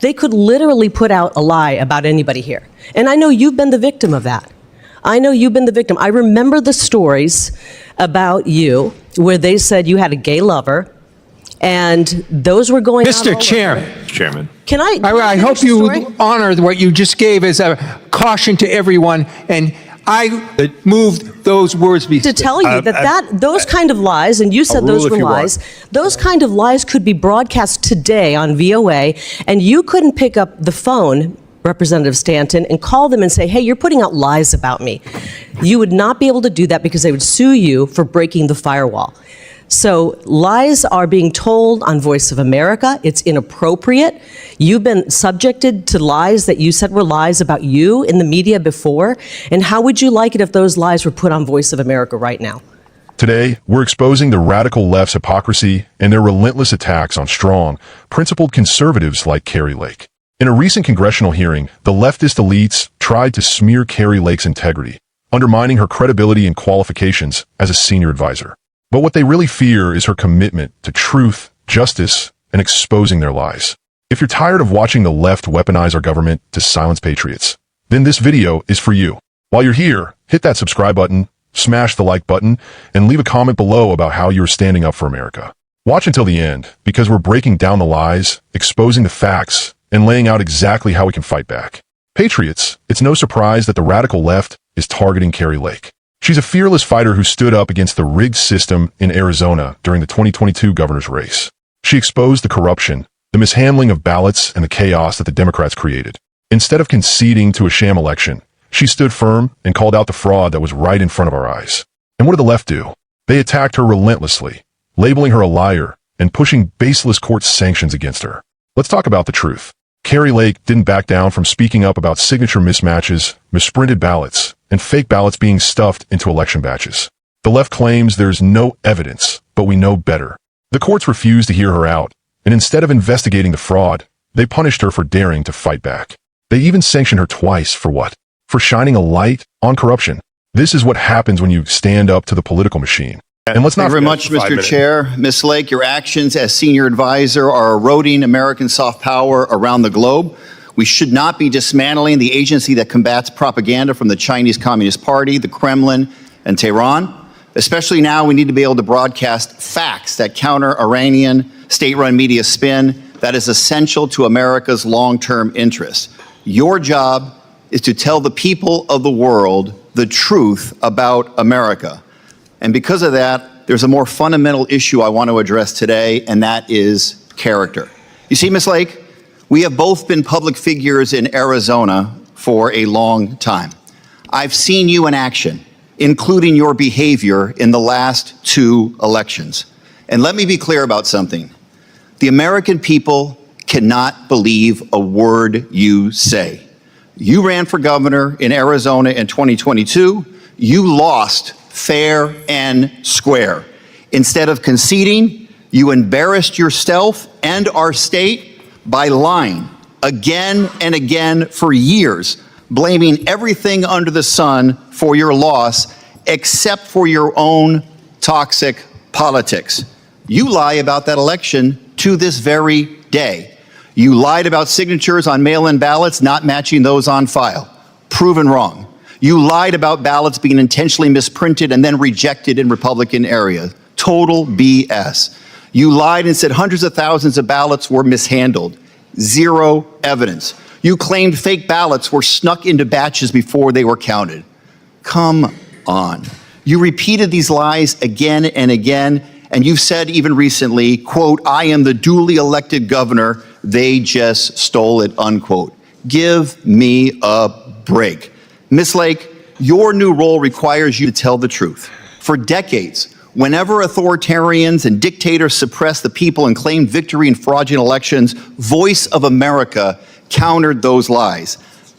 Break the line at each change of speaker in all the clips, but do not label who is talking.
They could literally put out a lie about anybody here. And I know you've been the victim of that. I know you've been the victim. I remember the stories about you where they said you had a gay lover, and those were going
Mr.
out
Chairman.
Can I
hope you honor what you just gave as a caution to everyone, and I moved those words
to tell you that those kind of lies, and you said those were lies, those kind of lies could be broadcast today on VOA, and you couldn't pick up the phone, Representative Stanton, and call them and say, hey, you're putting out lies about me. You would not be able to do that because they would sue you for breaking the firewall. So lies are being told on Voice of America. It's inappropriate. You've been subjected to lies that you said were lies about you in the media before. And how would you like it if those lies were put on Voice of America right now?
Today, we're exposing the radical left's hypocrisy and their relentless attacks on strong, principled conservatives like Kari Lake. In a recent congressional hearing, the leftist elites tried to smear Kari Lake's integrity, undermining her credibility and qualifications as a senior advisor. But what they really fear is her commitment to truth, justice, and exposing their lies. If you're tired of watching the left weaponize our government to silence patriots, then this video is for you. While you're here, hit that subscribe button, smash the like button, and leave a comment below about how you're standing up for America. Watch until the end, because we're breaking down the lies, exposing the facts, and laying out exactly how we can fight back. Patriots, it's no surprise that the radical left is targeting Kari Lake. She's a fearless fighter who stood up against the rigged system in Arizona during the 2022 governor's race. She exposed the corruption, the mishandling of ballots, and the chaos that the Democrats created. Instead of conceding to a sham election, she stood firm and called out the fraud that was right in front of our eyes. And what did the left do? They attacked her relentlessly, labeling her a liar and pushing baseless court sanctions against her. Let's talk about the truth. Kari Lake didn't back down from speaking up about signature mismatches, misprinted ballots, and fake ballots being stuffed into election batches. The left claims there's no evidence, but we know better. The courts refused to hear her out, and instead of investigating the fraud, they punished her for daring to fight back. They even sanctioned her twice for what? For shining a light on corruption. This is what happens when you stand up to the political machine. And let's not
Thank you very much, Mr. Chair. Ms. Lake, your actions as senior advisor are eroding American soft power around the globe. We should not be dismantling the agency that combats propaganda from the Chinese Communist Party, the Kremlin, and Tehran. Especially now, we need to be able to broadcast facts that counter Iranian state-run media spin that is essential to America's long-term interests. Your job is to tell the people of the world the truth about America. And because of that, there's a more fundamental issue I want to address today, and that is character. You see, Ms. Lake, we have both been public figures in Arizona for a long time. I've seen you in action, including your behavior in the last 2 elections. And let me be clear about something. The American people cannot believe a word you say. You ran for governor in Arizona in 2022. You lost fair and square. Instead of conceding, you embarrassed yourself and our state by lying again and again for years, blaming everything under the sun for your loss except for your own toxic politics. You lie about that election to this very day. You lied about signatures on mail-in ballots not matching those on file. Proven wrong. You lied about ballots being intentionally misprinted and then rejected in Republican areas. Total BS. You lied and said hundreds of thousands of ballots were mishandled. Zero evidence. You claimed fake ballots were snuck into batches before they were counted. Come on. You repeated these lies again and again, and you've said even recently, quote, I am the duly elected governor, they just stole it, unquote. Give me a break. Ms. Lake, your new role requires you to tell the truth. For decades, whenever authoritarians and dictators suppressed the people and claimed victory in fraudulent elections, Voice of America countered those lies.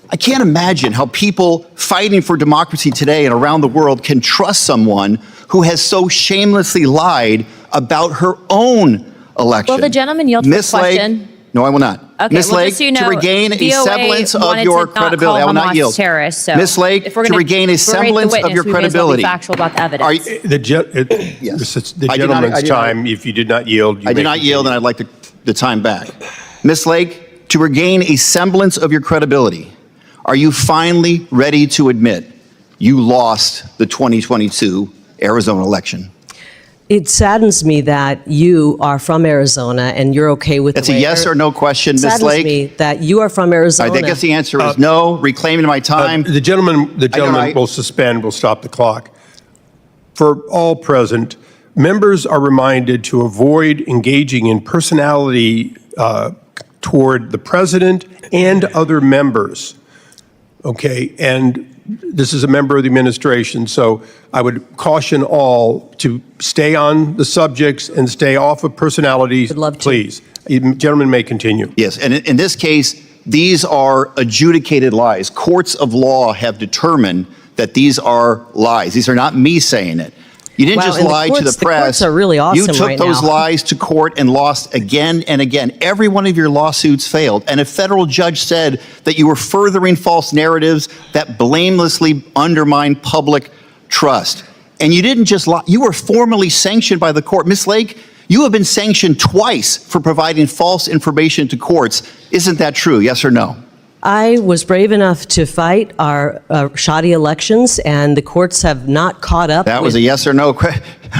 I can't imagine how people fighting for democracy today and around the world can trust someone who has so shamelessly lied about her own election.
Will the gentleman yield to the question?
No, I will not.
Okay,
Ms.
well,
Lake,
just so you know,
to regain a
VOA
semblance of
wanted
your
to not
credibility, I
call
will not
Hamas
yield.
terrorists, so
Ms. Lake,
if we're
to
gonna
regain a
berate the
semblance of
witness,
your
we may as well be
credibility.
factual about the evidence.
The gentleman's time, if you did not yield,
I did not yield, and I'd like the time back. Ms. Lake, to regain a semblance of your credibility, are you finally ready to admit you lost the 2022 Arizona election?
It saddens me that you are from Arizona and you're okay with
That's
the
a
way
yes or no question, Ms.
saddens
Lake.
me that you are from Arizona.
I guess the answer is no. Reclaiming my time.
The gentleman will suspend, will stop the clock. For all present, members are reminded to avoid engaging in personality toward the president and other members. Okay, and this is a member of the administration, so I would caution all to stay on the subjects and stay off of personalities,
Would love to.
please. Gentleman may continue.
Yes, and in this case, these are adjudicated lies. Courts of law have determined that these are lies. These are not me saying it. You didn't
Wow,
just
and the
lie to
courts-
the
the
press.
courts are really awesome
You took
right
those
now.
lies to court and lost again and again. Every one of your lawsuits failed. And a federal judge said that you were furthering false narratives that blamelessly undermine public trust. And you didn't just lie. You were formally sanctioned by the court. Ms. Lake, you have been sanctioned twice for providing false information to courts. Isn't that true? Yes or no?
I was brave enough to fight our shoddy elections, and the courts have not caught up.
That was a yes or no.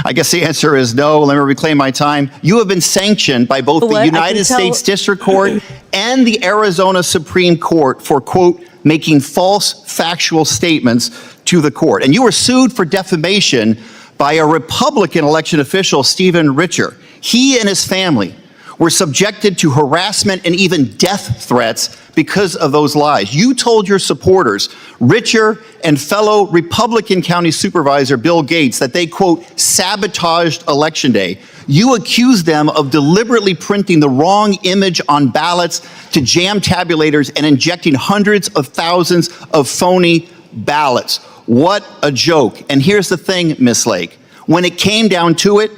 I guess the answer is no. Let me reclaim my time. You have been sanctioned by both
What? I
the
can
United
tell-
States District Court and the Arizona Supreme Court for, quote, making false factual statements to the court. And you were sued for defamation by a Republican election official, Stephen Richer. He and his family were subjected to harassment and even death threats because of those lies. You told your supporters, Richer and fellow Republican County Supervisor Bill Gates, that they, quote, sabotaged Election Day. You accused them of deliberately printing the wrong image on ballots to jam tabulators and injecting hundreds of thousands of phony ballots. What a joke. And here's the thing, Ms. Lake. When it came down to it,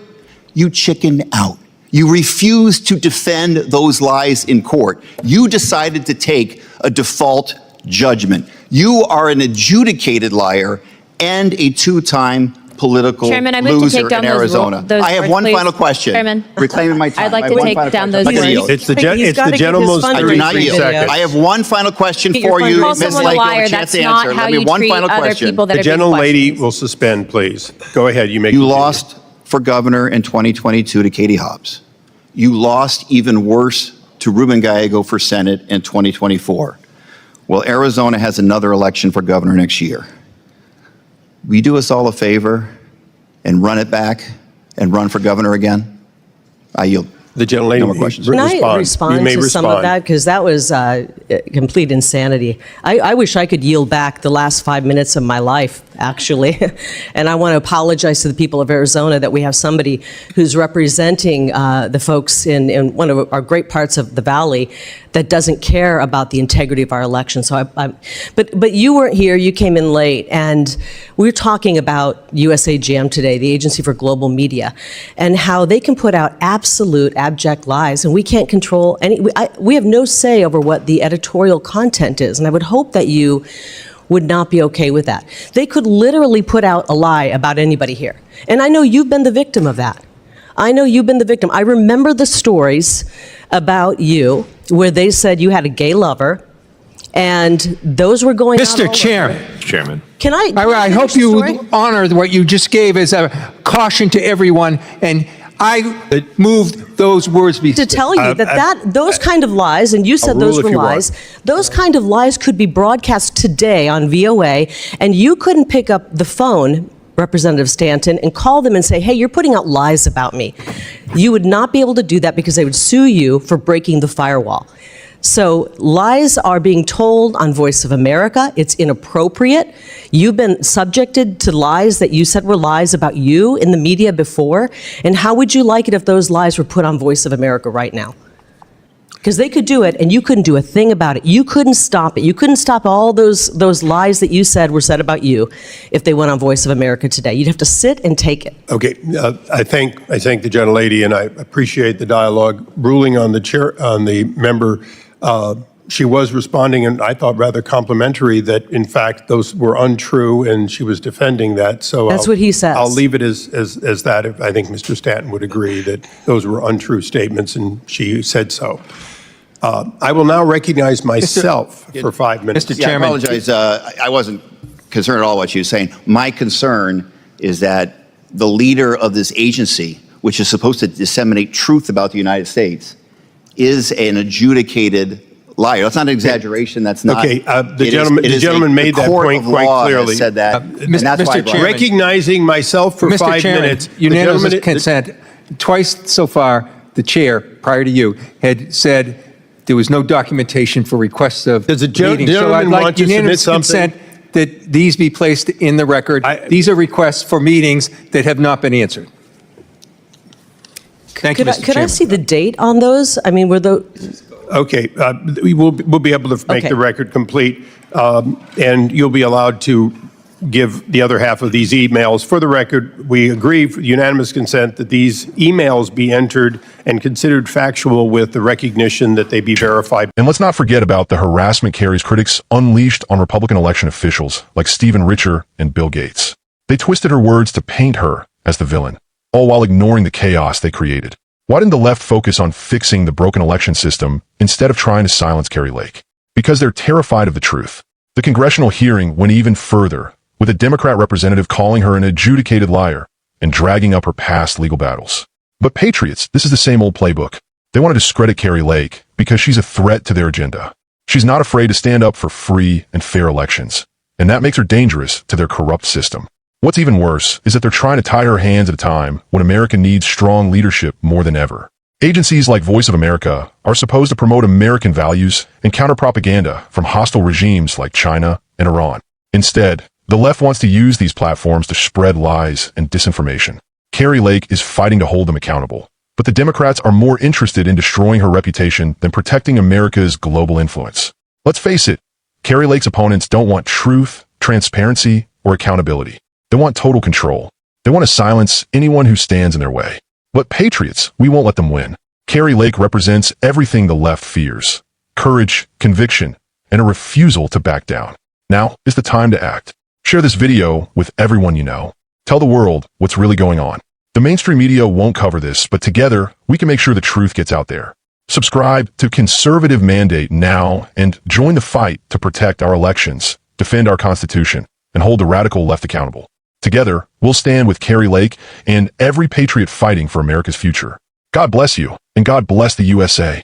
you chickened out. You refused to defend those lies in court. You decided to take a default judgment. You are an adjudicated liar and a two-time political
Chairman, I move to
loser
take down
in
those
Arizona.
those
I have
words,
one
please.
final question.
Chairman.
Reclaiming my time.
I'd like
I
to
have one
take
final
down
question.
those
I'm not gonna
words.
yield.
It's the
He's gotta get his
gentleman's
I do not
33
yield.
seconds.
I have one final question
Get your
for
final
you,
Call
Ms.
someone
Lake.
a
You have
liar.
a chance
That's
to
not
answer.
how
Let me
you
one
treat
final
other
question.
people that
The
are being
gentlelady
questioned.
will suspend, please. Go ahead, you may
You
continue.
lost for governor in 2022 to Katie Hobbs. You lost even worse to Ruben Gallego for Senate in 2024. Well, Arizona has another election for governor next year. Will you do us all a favor and run it back and run for governor again? I yield.
The gentlelady,
No more questions.
Can I
respond.
respond
You may
to some of
respond.
that? Because that was complete insanity. I wish I could yield back the last 5 minutes of my life, actually. And I want to apologize to the people of Arizona that we have somebody who's representing the folks in one of our great parts of the valley that doesn't care about the integrity of our election. So but you weren't here, you came in late, and we were talking about USAGM today, the Agency for Global Media, and how they can put out absolute abject lies, and we can't control any, we have no say over what the editorial content is, and I would hope that you would not be okay with that. They could literally put out a lie about anybody here, and I know you've been the victim of that. I know you've been the victim. I remember the stories about you where they said you had a gay lover, and those were going out all
Mr.
over.
Chairman,
Can I
I
finish
hope
the
you
story?
honor what you just gave as a caution to everyone, and I moved those words
To tell you that those kind of lies, and you said
rule
those
if
were
you want.
lies, those kind of lies could be broadcast today on VOA, and you couldn't pick up the phone, Representative Stanton, and call them and say, hey, you're putting out lies about me. You would not be able to do that because they would sue you for breaking the firewall. So lies are being told on Voice of America. It's inappropriate. You've been subjected to lies that you said were lies about you in the media before. And how would you like it if those lies were put on Voice of America right now? Because they could do it, and you couldn't do a thing about it. You couldn't stop it. You couldn't stop all those lies that you said were said about you if they went on Voice of America today. You'd have to sit and take it.
Okay, I thank the gentlelady, and I appreciate the dialogue. Ruling on the member, she was responding, and I thought rather complimentary that in fact those were untrue, and she was defending that. So
That's what he says.
I'll leave it as that. I think Mr. Stanton would agree that those were untrue statements, and she said so. I will now recognize myself for 5 minutes.
Mr.
Yeah, I
Chairman.
apologize. I wasn't concerned at all what you were saying. My concern is that the leader of this agency, which is supposed to disseminate truth about the United States, is an adjudicated liar. That's not an exaggeration. That's not.
Okay, the gentleman made that point quite clearly.
Said that. And that's
Mr.
why I brought it up.
Chairman.
Recognizing myself for
Mr.
5
Chairman,
minutes.
unanimous consent. Twice so far, the chair, prior to you, had said there was no documentation for requests of
Does the
meetings. So I'd
gentleman
like
want to submit
unanimous
something?
consent that these be placed in the record. These are requests for meetings that have not been answered. Thank you, Mr.
Could I
Chairman.
see the date on those? I mean, were those...
Okay, we'll be able to make
Okay.
the record complete, and you'll be allowed to give the other half of these emails. For the record, we agree, for unanimous consent, that these emails be entered and considered factual with the recognition that they be verified.
And let's not forget about the harassment Kari's critics unleashed on Republican election officials like Stephen Richer and Bill Gates. They twisted her words to paint her as the villain, all while ignoring the chaos they created. Why didn't the left focus on fixing the broken election system instead of trying to silence Kari Lake? Because they're terrified of the truth. The congressional hearing went even further, with a Democrat representative calling her an adjudicated liar and dragging up her past legal battles. But Patriots, this is the same old playbook. They want to discredit Kari Lake because she's a threat to their agenda. She's not afraid to stand up for free and fair elections, and that makes her dangerous to their corrupt system. What's even worse is that they're trying to tie her hands at a time when America needs strong leadership more than ever. Agencies like Voice of America are supposed to promote American values and counter propaganda from hostile regimes like China and Iran. Instead, the left wants to use these platforms to spread lies and disinformation. Kari Lake is fighting to hold them accountable, but the Democrats are more interested in destroying her reputation than protecting America's global influence. Let's face it, Kari Lake's opponents don't want truth, transparency, or accountability. They want total control. They want to silence anyone who stands in their way. But Patriots, we won't let them win. Kari Lake represents everything the left fears: courage, conviction, and a refusal to back down. Now is the time to act. Share this video with everyone you know. Tell the world what's really going on. The mainstream media won't cover this, but together we can make sure the truth gets out there. Subscribe to Conservative Mandate now and join the fight to protect our elections, defend our Constitution, and hold the radical left accountable. Together, we'll stand with Kari Lake and every patriot fighting for America's future. God bless you, and God bless the USA.